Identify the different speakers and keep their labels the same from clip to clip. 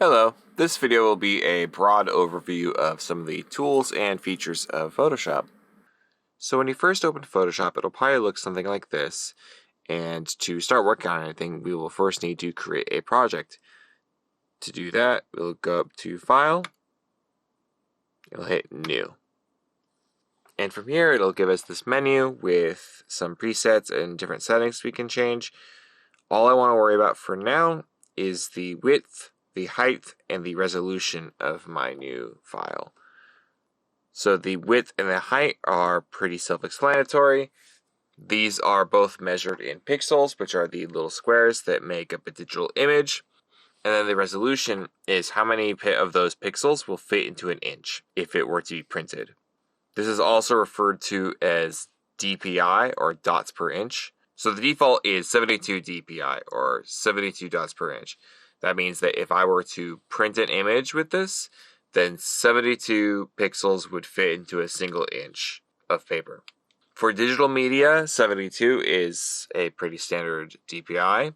Speaker 1: Hello, this video will be a broad overview of some of the tools and features of Photoshop. So when you first open Photoshop, it'll probably look something like this, and to start working on anything, we will first need to create a project. To do that, we'll go up to File, it'll hit New. And from here, it'll give us this menu with some presets and different settings we can change. All I want to worry about for now is the width, the height, and the resolution of my new file. So the width and the height are pretty self-explanatory. These are both measured in pixels, which are the little squares that make up a digital image. And then the resolution is how many of those pixels will fit into an inch if it were to be printed. This is also referred to as DPI, or dots per inch. So the default is 72 DPI, or 72 dots per inch. That means that if I were to print an image with this, then 72 pixels would fit into a single inch of paper. For digital media, 72 is a pretty standard DPI.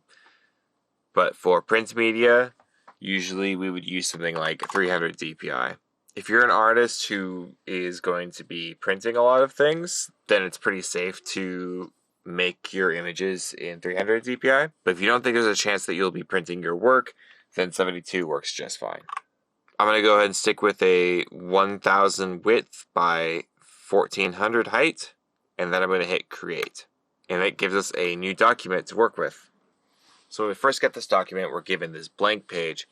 Speaker 1: But for print media, usually we would use something like 300 DPI. If you're an artist who is going to be printing a lot of things, then it's pretty safe to make your images in 300 DPI. But if you don't think there's a chance that you'll be printing your work, then 72 works just fine. I'm going to go ahead and stick with a 1000 width by 1400 height, and then I'm going to hit Create. And that gives us a new document to work with. So when we first get this document, we're given this blank page.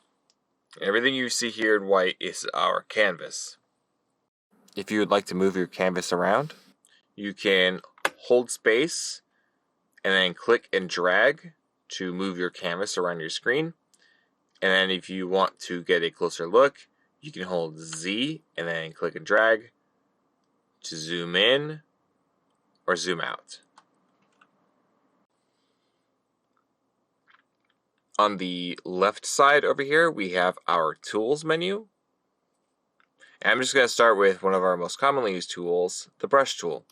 Speaker 1: Everything you see here in white is our canvas. If you would like to move your canvas around, you can hold space and then click and drag to move your canvas around your screen. And then if you want to get a closer look, you can hold Z and then click and drag to zoom in or zoom out. On the left side over here, we have our Tools menu. And I'm just going to start with one of our most commonly used tools, the brush tool.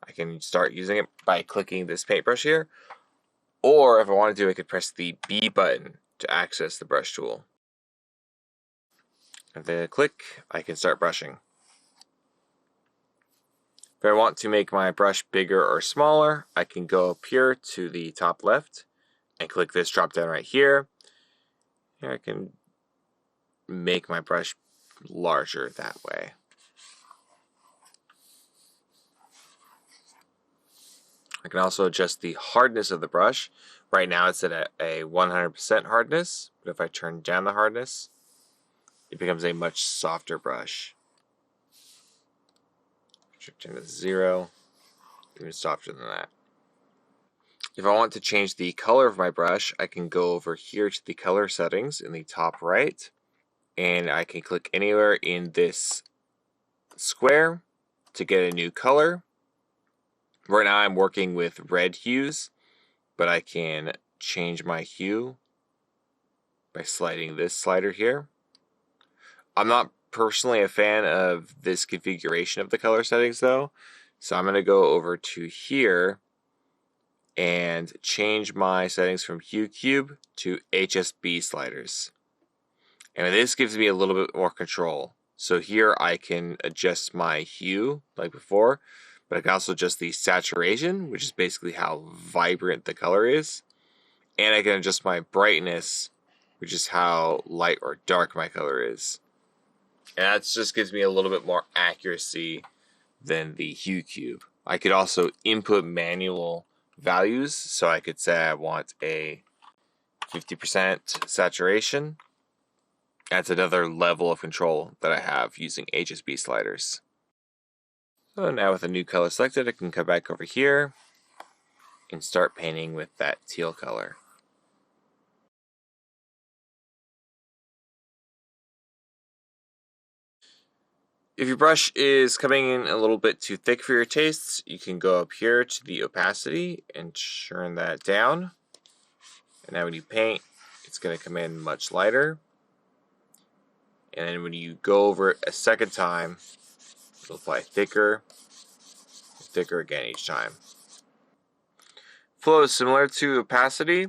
Speaker 1: I can start using it by clicking this paintbrush here, or if I want to I could press the B button to access the brush tool. And then click, I can start brushing. If I want to make my brush bigger or smaller, I can go up here to the top left and click this drop down right here. Here I can make my brush larger that way. I can also adjust the hardness of the brush. Right now it's at a 100% hardness, but if I turn down the hardness, it becomes a much softer brush. Turn to 0, even softer than that. If I want to change the color of my brush, I can go over here to the color settings in the top right, and I can click anywhere in this square to get a new color. Right now I'm working with red hues, but I can change my hue by sliding this slider here. I'm not personally a fan of this configuration of the color settings though, so I'm going to go over to here and change my settings from Hue Cube to HSB sliders. And this gives me a little bit more control. So here I can adjust my hue like before, but I can also adjust the saturation, which is basically how vibrant the color is. And I can adjust my brightness, which is how light or dark my color is. And that just gives me a little bit more accuracy than the Hue Cube. I could also input manual values, so I could say I want a 50% saturation. That's another level of control that I have using HSB sliders. So now with a new color selected, I can come back over here and start painting with that teal color. If your brush is coming in a little bit too thick for your tastes, you can go up here to the opacity and turn that down. And now when you paint, it's going to come in much lighter. And then when you go over it a second time, it'll apply thicker again each time. Flow is similar to opacity,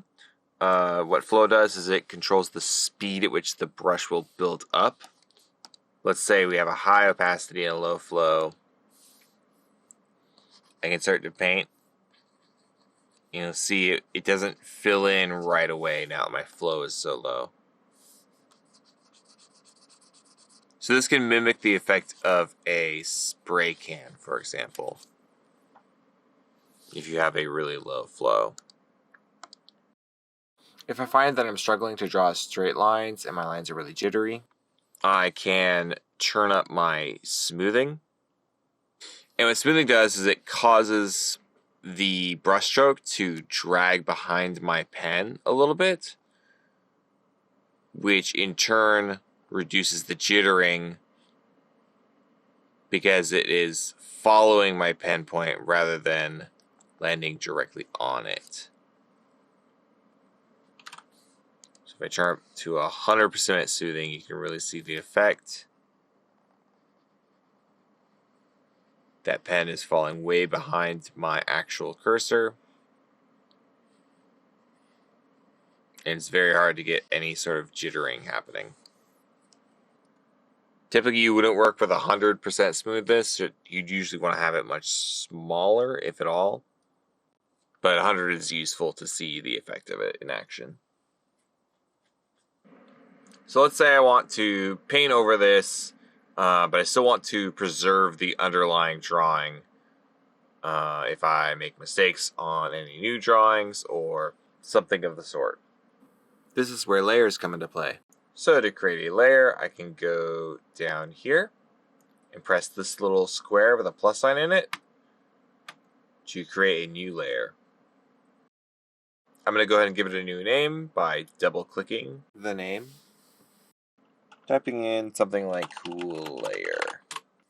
Speaker 1: what flow does is it controls the speed at which the brush will build up. Let's say we have a high opacity and a low flow. I can start to paint. See it doesn't fill in right away now that my flow is so low. So this can mimic the effect of a spray can, for example, if you have a really low flow. If I find that I'm struggling to draw straight lines and my lines are really jittery, I can turn up my smoothing. And what smoothing does is it causes the brushstroke to drag behind my pen a little bit, which in turn reduces the jittering because it is following my pen point rather than landing directly on it. So if I turn up to 100% smoothing, you can really see the effect. That pen is falling way behind my actual cursor. And it's very hard to get any sort of jittering happening. Typically, you wouldn't work with 100% smoothness. You'd usually want to have it much smaller, if at all. But 100 is useful to see the effect of it in action. So let's say I want to paint over this, but I still want to preserve the underlying drawing. If I make mistakes on any new drawings or something of the sort. This is where layers come into play. So to create a layer, I can go down here and press this little square with a plus sign in it to create a new layer. I'm going to go ahead and give it a new name by double-clicking the name. Typing in something like cool layer.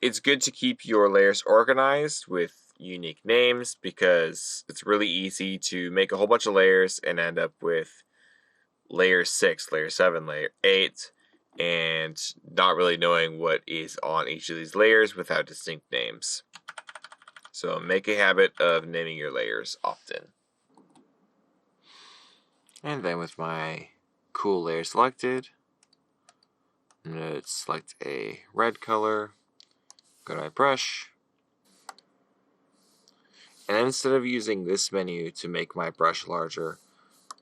Speaker 1: It's good to keep your layers organized with unique names because it's really easy to make a whole bunch of layers and end up with layer 6, layer 7, layer 8, and not really knowing what is on each of these layers without distinct names. So make a habit of naming your layers often. And then with my cool layer selected, I'm going to select a red color, go to my brush, and instead of using this menu to make my brush larger,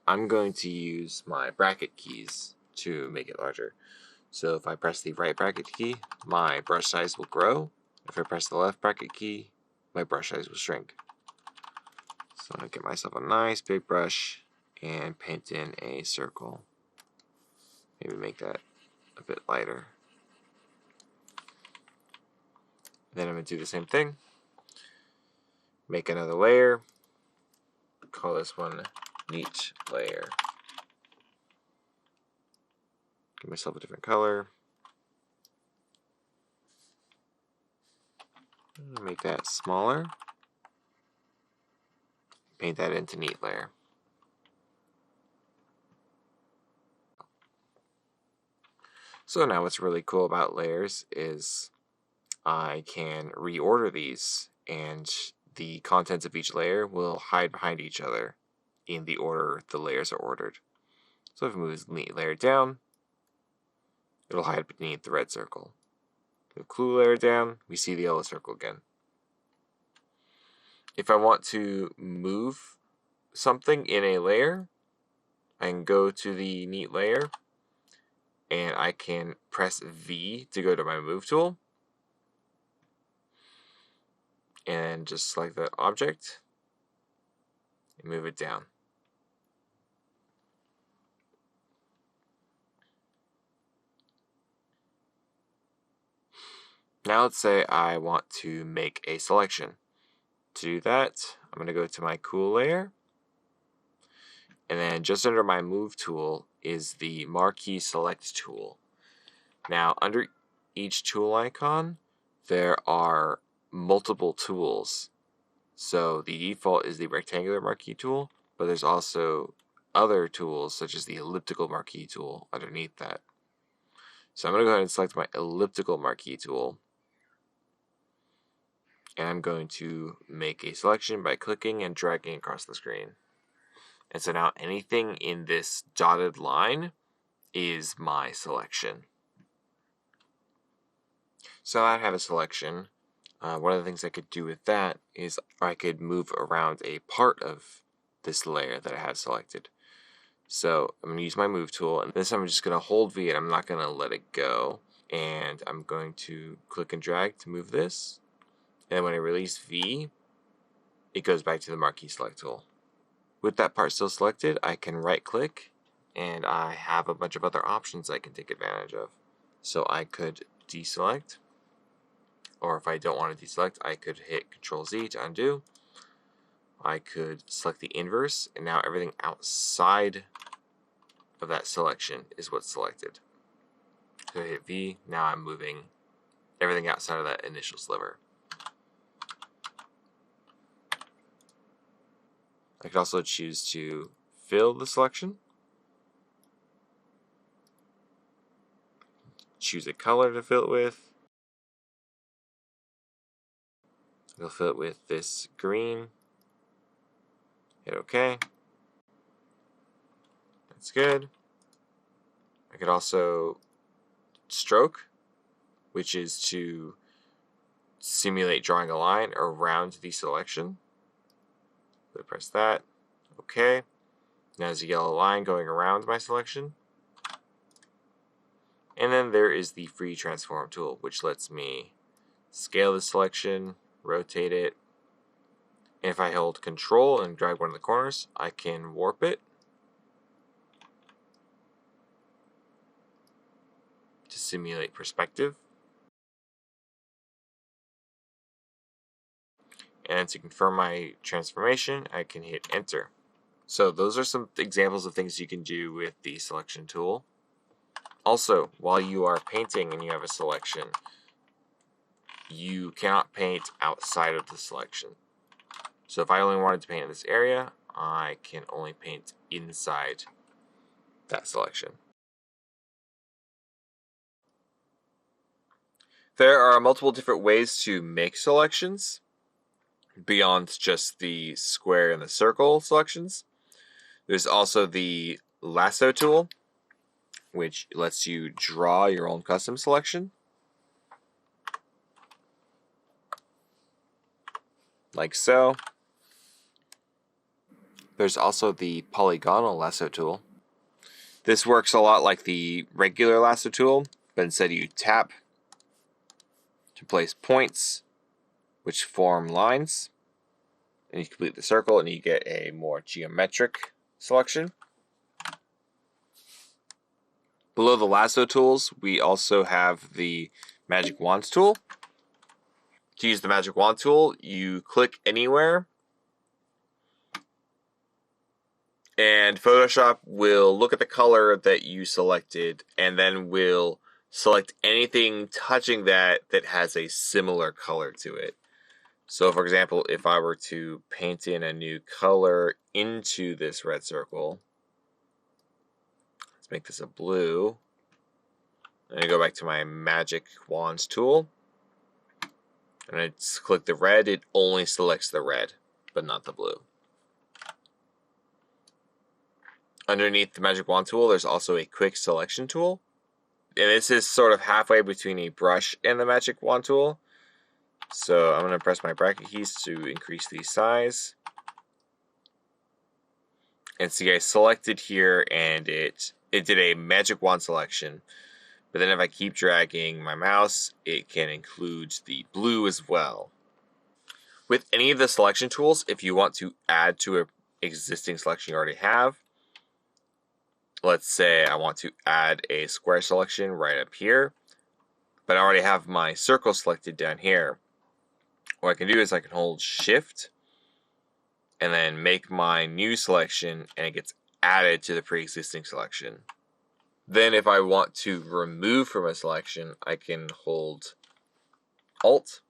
Speaker 1: I'm going to use my bracket keys to make it larger. So if I press the right bracket key, my brush size will grow. If I press the left bracket key, my brush size will shrink. So I'm going to get myself a nice big brush and paint in a circle. Maybe make that a bit lighter. Then I'm going to do the same thing. Make another layer. Call this one neat layer. Give myself a different color. Make that smaller. Paint that into neat layer. So now what's really cool about layers is I can reorder these, and the contents of each layer will hide behind each other in the order the layers are ordered. So if I move this neat layer down, it'll hide beneath the red circle. Move cool layer down, we see the yellow circle again. If I want to move something in a layer, I can go to the neat layer, and I can press V to go to my move tool. And just select the object and move it down. Now let's say I want to make a selection. To do that, I'm going to go to my cool layer, and then just under my move tool is the marquee select tool. Now under each tool icon there are multiple tools. So the default is the rectangular marquee tool, but there's also other tools such as the elliptical marquee tool underneath that. So I'm going to go ahead and select my elliptical marquee tool, and I'm going to make a selection by clicking and dragging across the screen. And so now anything in this dotted line is my selection. So I have a selection. One of the things I could do with that is I could move around a part of this layer that I have selected. So I'm going to use my move tool, and this time I'm just going to hold V and I'm not going to let it go. And I'm going to click and drag to move this. And when I release V, it goes back to the marquee select tool. With that part still selected, I can right click and I have a bunch of other options I can take advantage of. So I could deselect, or if I don't want to deselect, I could hit Control Z to undo. I could select the inverse, and now everything outside of that selection is what's selected. So I hit V, now I'm moving everything outside of that initial sliver. I could also choose to fill the selection. Choose a color to fill it with. I'll fill it with this green. Hit OK. That's good. I could also stroke, which is to simulate drawing a line around the selection. So I press that. OK. Now there's a yellow line going around my selection. And then there is the free transform tool, which lets me scale the selection, rotate it. And if I hold Control and drag one of the corners, I can warp it to simulate perspective. And to confirm my transformation, I can hit Enter. So those are some examples of things you can do with the selection tool. Also, while you are painting and you have a selection, you cannot paint outside of the selection. So if I only wanted to paint in this area, I can only paint inside that selection. There are multiple different ways to make selections beyond just the square and the circle selections. There's also the lasso tool, which lets you draw your own custom selection. Like so. There's also the polygonal lasso tool. This works a lot like the regular lasso tool, but instead you tap to place points which form lines, and you complete the circle and you get a more geometric selection. Below the lasso tools, we also have the magic wands tool. To use the magic wand tool, you click anywhere and Photoshop will look at the color that you selected and then will select anything touching that has a similar color to it. So for example, if I were to paint in a new color into this red circle, let's make this a blue, and I go back to my magic wands tool, and I click the red, it only selects the red, but not the blue. Underneath the magic wand tool, there's also a quick selection tool. And this is sort of halfway between a brush and the magic wand tool. So I'm going to press my bracket keys to increase the size. And see, I selected here and it did a magic wand selection. But then if I keep dragging my mouse, it can include the blue as well. With any of the selection tools, if you want to add to an existing selection you already have, let's say I want to add a square selection right up here, but I already have my circle selected down here. What I can do is I can hold Shift and then make my new selection, and it gets added to the pre-existing selection. Then if I want to remove from a selection, I can hold Alt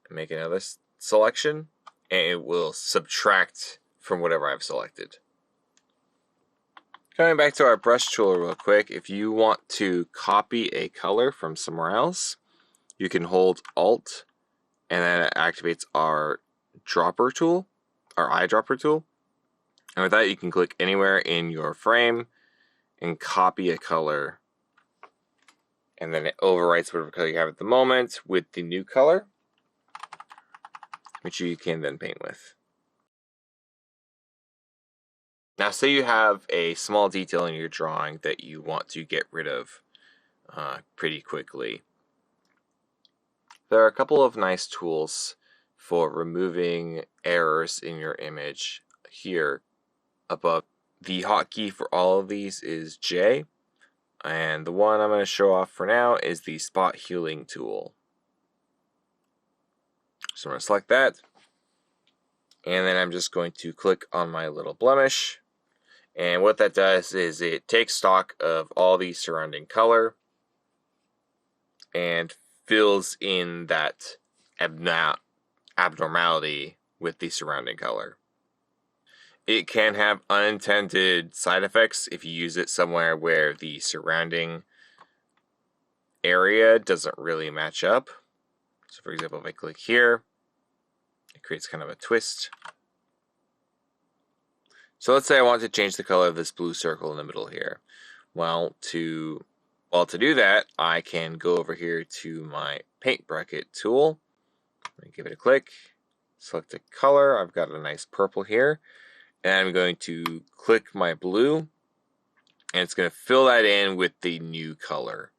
Speaker 1: and make another selection, and it will subtract from whatever I've selected. Coming back to our brush tool real quick, if you want to copy a color from somewhere else, you can hold Alt and then it activates our dropper tool, our eyedropper tool. And with that, you can click anywhere in your frame and copy a color. And then it overwrites whatever color you have at the moment with the new color, which you can then paint with. Now, say you have a small detail in your drawing that you want to get rid of pretty quickly. There are a couple of nice tools for removing errors in your image here above. The hotkey for all of these is J, and the one I'm going to show off for now is the spot healing tool. So I'm going to select that, and then I'm just going to click on my little blemish, and what that does is it takes stock of all the surrounding color and fills in that abnormality with the surrounding color. It can have unintended side effects if you use it somewhere where the surrounding area doesn't really match up. So for example, if I click here, it creates kind of a twist. So let's say I want to change the color of this blue circle in the middle here. Well, to do that, I can go over here to my paint bucket tool. Give it a click, select a color. I've got a nice purple here. And I'm going to click my blue, and it's going to fill that in with the new color.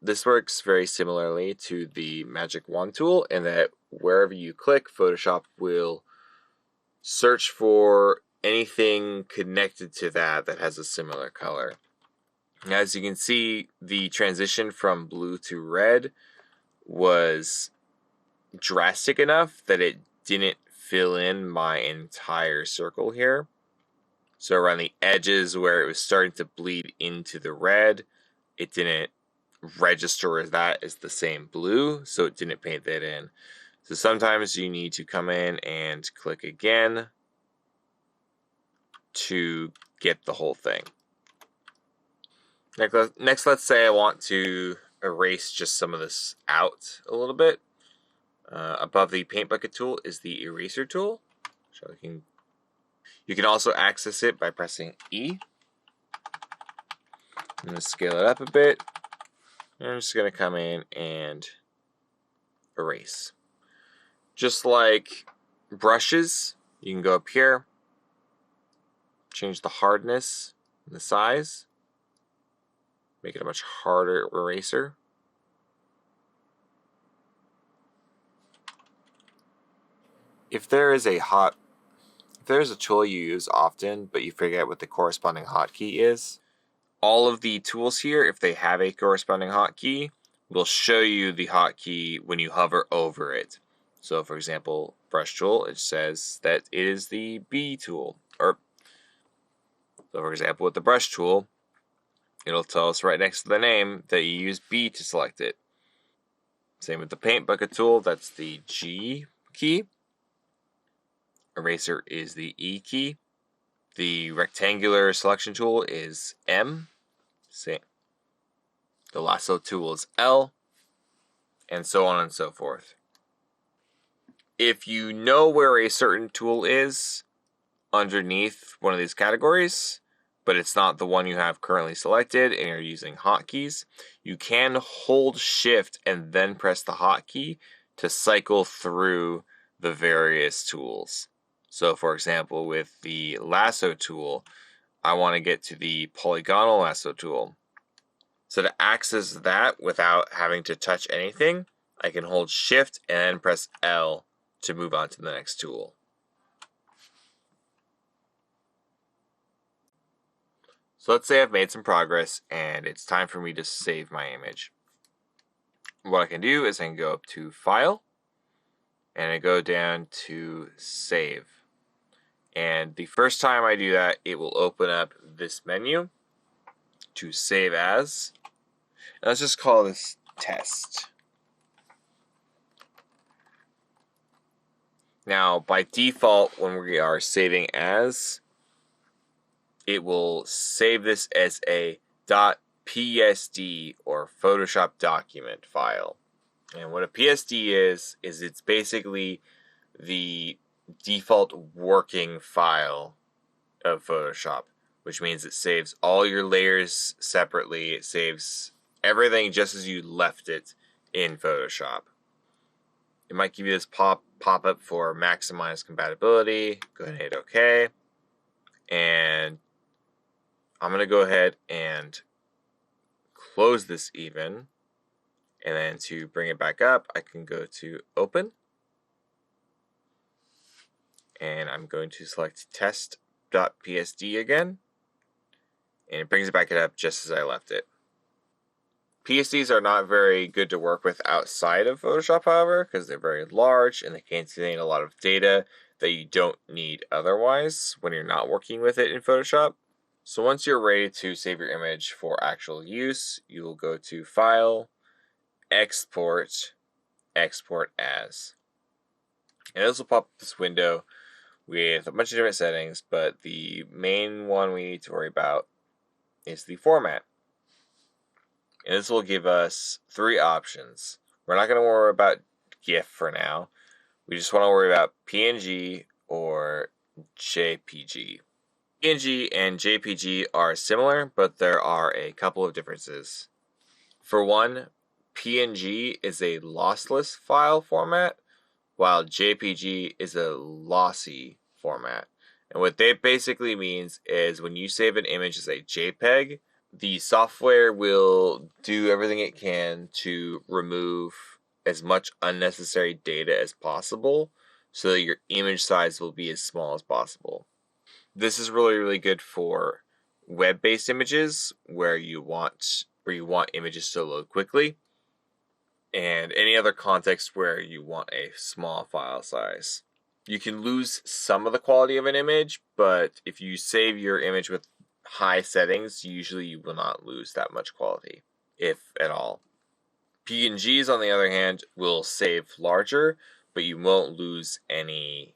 Speaker 1: This works very similarly to the Magic Wand tool in that wherever you click, Photoshop will search for anything connected to that has a similar color. As you can see, the transition from blue to red was drastic enough that it didn't fill in my entire circle here. So around the edges where it was starting to bleed into the red, it didn't register as that as the same blue, so it didn't paint that in. So sometimes you need to come in and click again to get the whole thing. Next, let's say I want to erase just some of this out a little bit. Above the paint bucket tool is the eraser tool. So you can also access it by pressing E. I'm going to scale it up a bit. And I'm just going to come in and erase. Just like brushes, you can go up here, change the hardness and the size, make it a much harder eraser. If there's a tool you use often, but you forget what the corresponding hotkey is, all of the tools here, if they have a corresponding hotkey, will show you the hotkey when you hover over it. So for example, brush tool, it says that it is the B tool. So for example, with the brush tool, it'll tell us right next to the name that you use B to select it. Same with the paint bucket tool, that's the G key. Eraser is the E key. The rectangular selection tool is M. Same. The lasso tool is L. And so on and so forth. If you know where a certain tool is underneath one of these categories, but it's not the one you have currently selected and you're using hotkeys, you can hold Shift and then press the hotkey to cycle through the various tools. So for example, with the lasso tool, I want to get to the polygonal lasso tool. So to access that without having to touch anything, I can hold Shift and then press L to move on to the next tool. So let's say I've made some progress and it's time for me to save my image. What I can do is I can go up to File and I go down to Save. And the first time I do that, it will open up this menu to save as. And let's just call this test. Now, by default, when we are saving as, it will save this as a .psd or Photoshop document file. And what a PSD is it's basically the default working file of Photoshop, which means it saves all your layers separately. It saves everything just as you left it in Photoshop. It might give you this pop-up for maximize compatibility. Go ahead and hit OK. And I'm going to go ahead and close this even. And then to bring it back up, I can go to Open. And I'm going to select test.psd again. And it brings it back up just as I left it. PSDs are not very good to work with outside of Photoshop, however, because they're very large and they contain a lot of data that you don't need otherwise when you're not working with it in Photoshop. So once you're ready to save your image for actual use, you will go to File, Export, Export As. And this will pop up this window with a bunch of different settings, but the main one we need to worry about is the format. And this will give us 3 options. We're not going to worry about GIF for now. We just want to worry about PNG or JPG. PNG and JPG are similar, but there are a couple of differences. For one, PNG is a lossless file format, while JPG is a lossy format. And what that basically means is when you save an image as a JPEG, the software will do everything it can to remove as much unnecessary data as possible so that your image size will be as small as possible. This is really, really good for web-based images where you want images to load quickly, and any other context where you want a small file size. You can lose some of the quality of an image, but if you save your image with high settings, usually you will not lose that much quality, if at all. PNGs, on the other hand, will save larger, but you won't lose any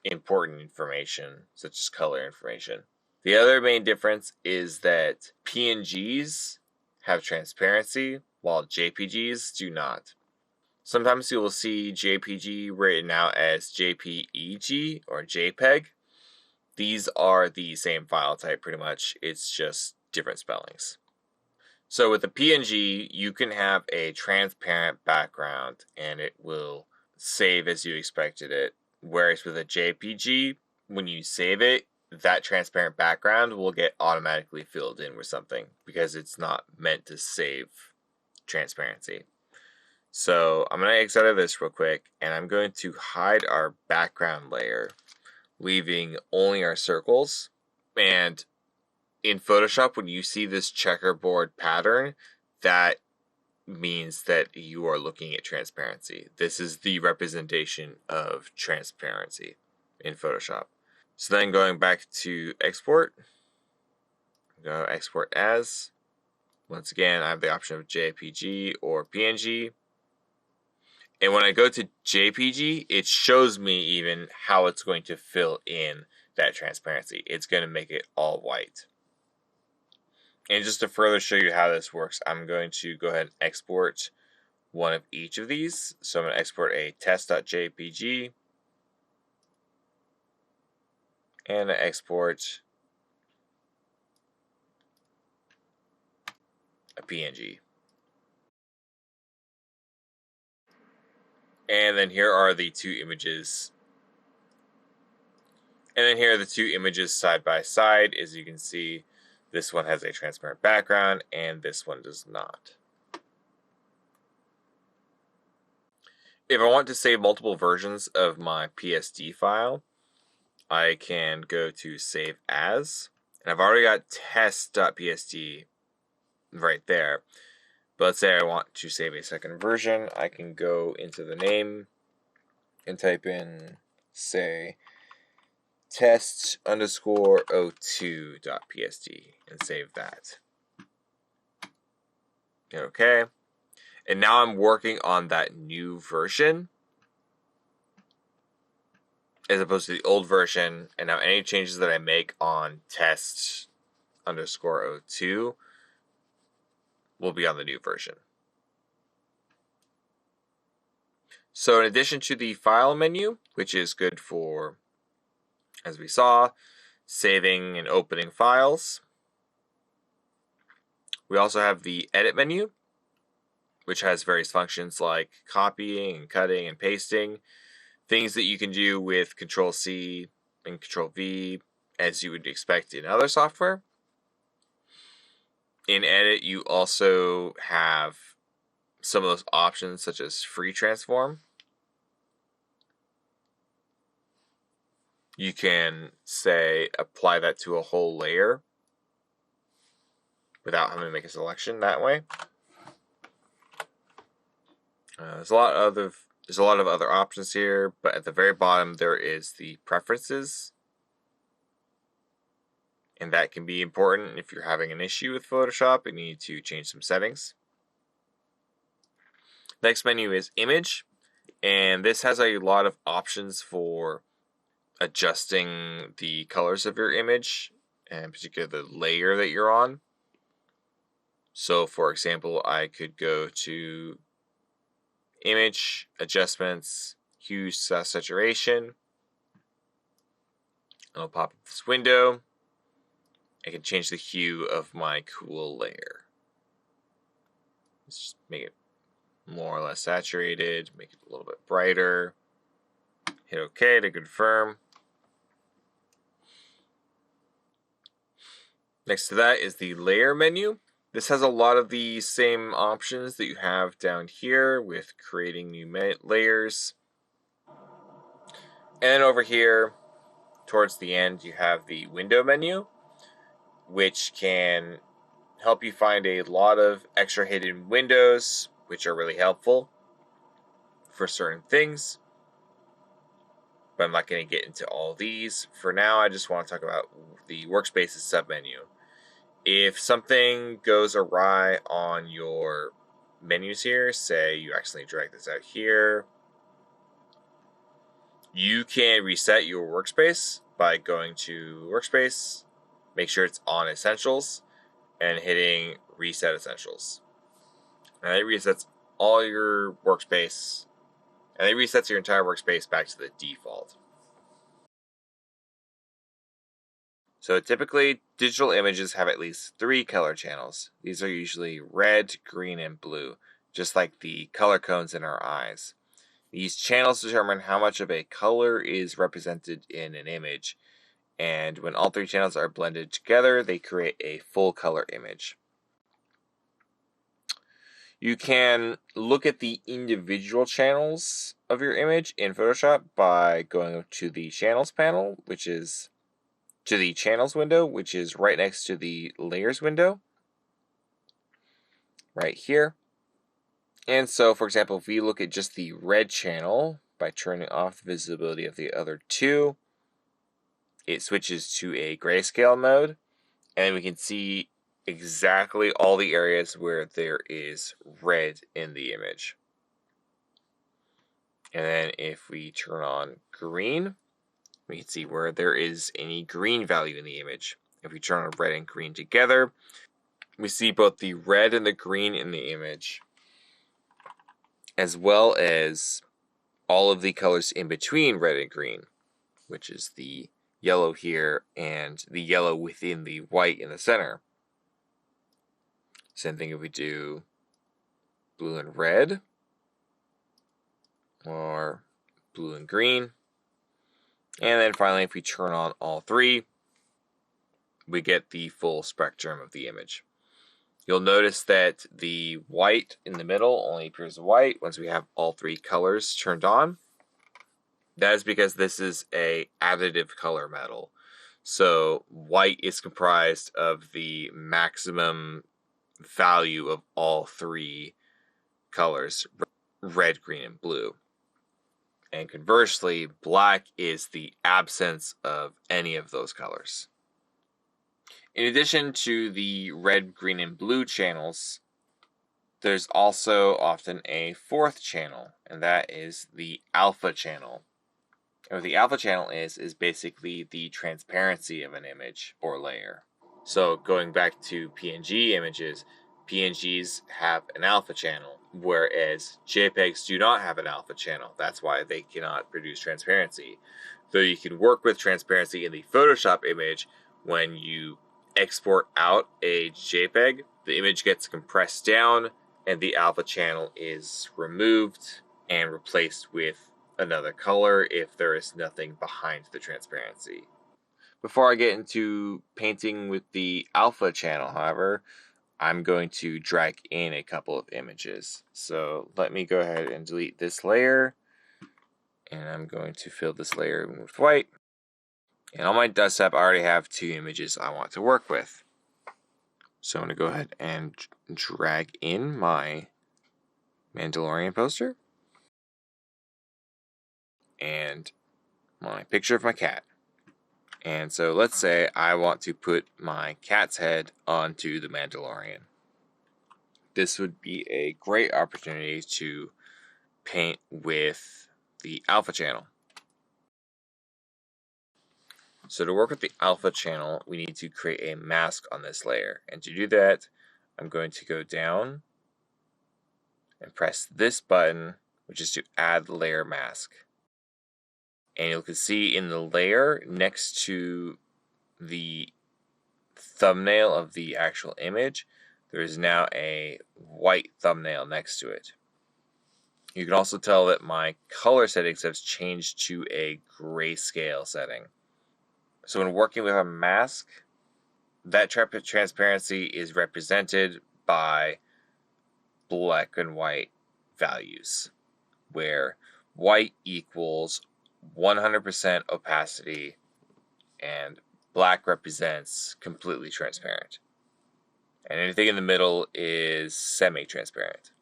Speaker 1: important information, such as color information. The other main difference is that PNGs have transparency, while JPGs do not. Sometimes you will see JPG written out as JPEG or JPEG. These are the same file type pretty much, it's just different spellings. So with the PNG, you can have a transparent background and it will save as you expected it. Whereas with a JPG, when you save it, that transparent background will get automatically filled in with something because it's not meant to save transparency. So I'm going to exit out of this real quick and I'm going to hide our background layer, leaving only our circles. And in Photoshop, when you see this checkerboard pattern, that means that you are looking at transparency. This is the representation of transparency in Photoshop. So then going back to export, go export as. Once again, I have the option of JPG or PNG. And when I go to JPG, it shows me even how it's going to fill in that transparency. It's going to make it all white. And just to further show you how this works, I'm going to go ahead and export one of each of these. So I'm going to export a test.jpg and export a PNG. And then here are the 2 images. And then here are the 2 images side by side. As you can see, this one has a transparent background and this one does not. If I want to save multiple versions of my PSD file, I can go to Save As. And I've already got test.psd right there. But let's say I want to save a second version. I can go into the name and type in, say, test_02.psd and save that. Okay. And now I'm working on that new version as opposed to the old version. And now any changes that I make on test_02 will be on the new version. So in addition to the file menu, which is good for, as we saw, saving and opening files. We also have the edit menu, which has various functions like copying and cutting and pasting, things that you can do with Control-C and Control-V as you would expect in other software. In Edit, you also have some of those options such as free transform. You can, say, apply that to a whole layer without having to make a selection that way. There's a lot of other options here, but at the very bottom there is the preferences, and that can be important if you're having an issue with Photoshop and you need to change some settings. Next menu is image, and this has a lot of options for adjusting the colors of your image, and particularly the layer that you're on. So for example, I could go to Image, Adjustments, Hue, Saturation. I'll pop up this window. I can change the hue of my cool layer. Let's just make it more or less saturated, make it a little bit brighter. Hit OK to confirm. Next to that is the layer menu. This has a lot of the same options that you have down here with creating new layers. And then over here, towards the end, you have the window menu, which can help you find a lot of extra hidden windows, which are really helpful for certain things. But I'm not going to get into all these. For now, I just want to talk about the Workspaces submenu. If something goes awry on your menus here, say you accidentally drag this out here, you can reset your workspace by going to Workspace, make sure it's on Essentials, and hitting Reset Essentials. And it resets all your workspace, and it resets your entire workspace back to the default. So typically, digital images have at least 3 color channels. These are usually red, green, and blue, just like the color cones in our eyes. These channels determine how much of a color is represented in an image, and when all 3 channels are blended together, they create a full color image. You can look at the individual channels of your image in Photoshop by going to the Channels panel, which is to the Channels window, which is right next to the Layers window, right here. And so, for example, if we look at just the red channel by turning off the visibility of the other 2, it switches to a grayscale mode, and we can see exactly all the areas where there is red in the image. And then if we turn on green, we can see where there is any green value in the image. If we turn on red and green together, we see both the red and the green in the image, as well as all of the colors in between red and green, which is the yellow here and the yellow within the white in the center. Same thing if we do blue and red, or blue and green. And then finally, if we turn on all 3, we get the full spectrum of the image. You'll notice that the white in the middle only appears white once we have all 3 colors turned on. That is because this is a additive color medal. So white is comprised of the maximum value of all 3 colors, red, green, and blue. And conversely, black is the absence of any of those colors. In addition to the red, green, and blue channels, there's also often a 4th channel, and that is the alpha channel. And what the alpha channel is basically the transparency of an image or layer. So going back to PNG images, PNGs have an alpha channel, whereas JPEGs do not have an alpha channel. That's why they cannot produce transparency. So you can work with transparency in the Photoshop image. When you export out a JPEG, the image gets compressed down and the alpha channel is removed and replaced with another color if there is nothing behind the transparency. Before I get into painting with the alpha channel, however, I'm going to drag in a couple of images. So let me go ahead and delete this layer, and I'm going to fill this layer with white. And on my desktop, I already have 2 images I want to work with. So I'm going to go ahead and drag in my Mandalorian poster and my picture of my cat. And so let's say I want to put my cat's head onto the Mandalorian. This would be a great opportunity to paint with the alpha channel. So to work with the alpha channel, we need to create a mask on this layer. And to do that, I'm going to go down and press this button, which is to add layer mask. And you can see in the layer next to the thumbnail of the actual image, there is now a white thumbnail next to it. You can also tell that my color settings have changed to a grayscale setting. So when working with a mask, that transparency is represented by black and white values, where white equals 100% opacity and black represents completely transparent. And anything in the middle is semi-transparent.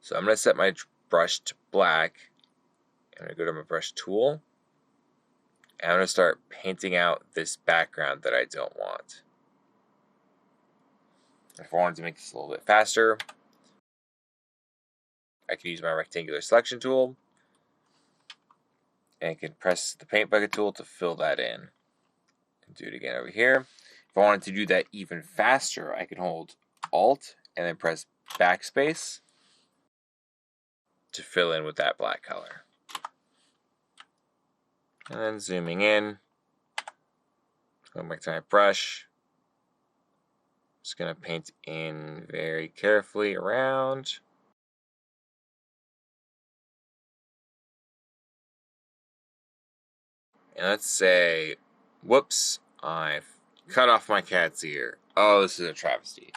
Speaker 1: So I'm going to set my brush to black. I'm going to go to my brush tool. And I'm going to start painting out this background that I don't want. If I wanted to make this a little bit faster, I can use my rectangular selection tool and can press the paint bucket tool to fill that in. And do it again over here. If I wanted to do that even faster, I can hold Alt and then press Backspace to fill in with that black color. And then zooming in, going back to my brush, just going to paint in very carefully around. And let's say, whoops, I've cut off my cat's ear. Oh, this is a travesty.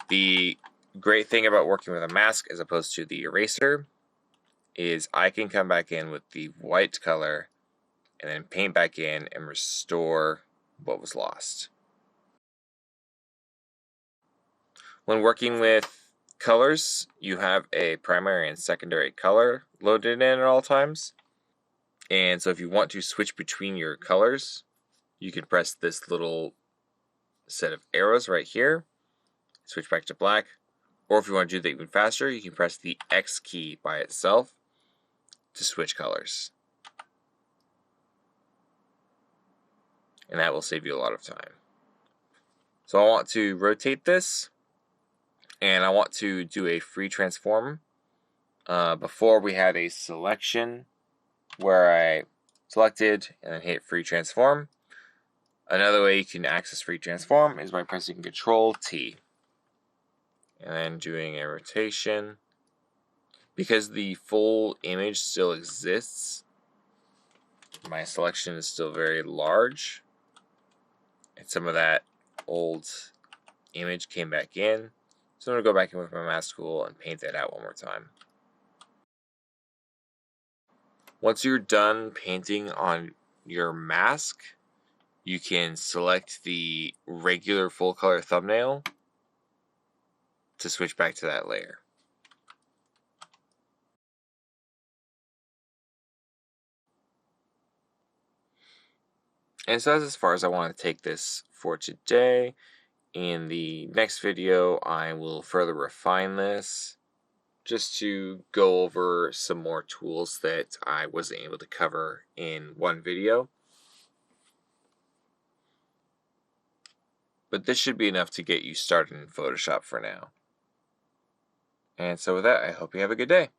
Speaker 1: The great thing about working with a mask as opposed to the eraser is I can come back in with the white color and then paint back in and restore what was lost. When working with colors, you have a primary and secondary color loaded in at all times. And so if you want to switch between your colors, you can press this little set of arrows right here, switch back to black. Or if you want to do that even faster, you can press the X key by itself to switch colors. And that will save you a lot of time. So I want to rotate this, and I want to do a free transform. Before we had a selection where I selected and then hit free transform. Another way you can access free transform is by pressing Control T and then doing a rotation. Because the full image still exists, my selection is still very large, and some of that old image came back in. So I'm going to go back in with my mask tool and paint that out one more time. Once you're done painting on your mask, you can select the regular full color thumbnail to switch back to that layer. And so that's as far as I want to take this for today. In the next video, I will further refine this just to go over some more tools that I wasn't able to cover in one video. But this should be enough to get you started in Photoshop for now. And so with that, I hope you have a good day.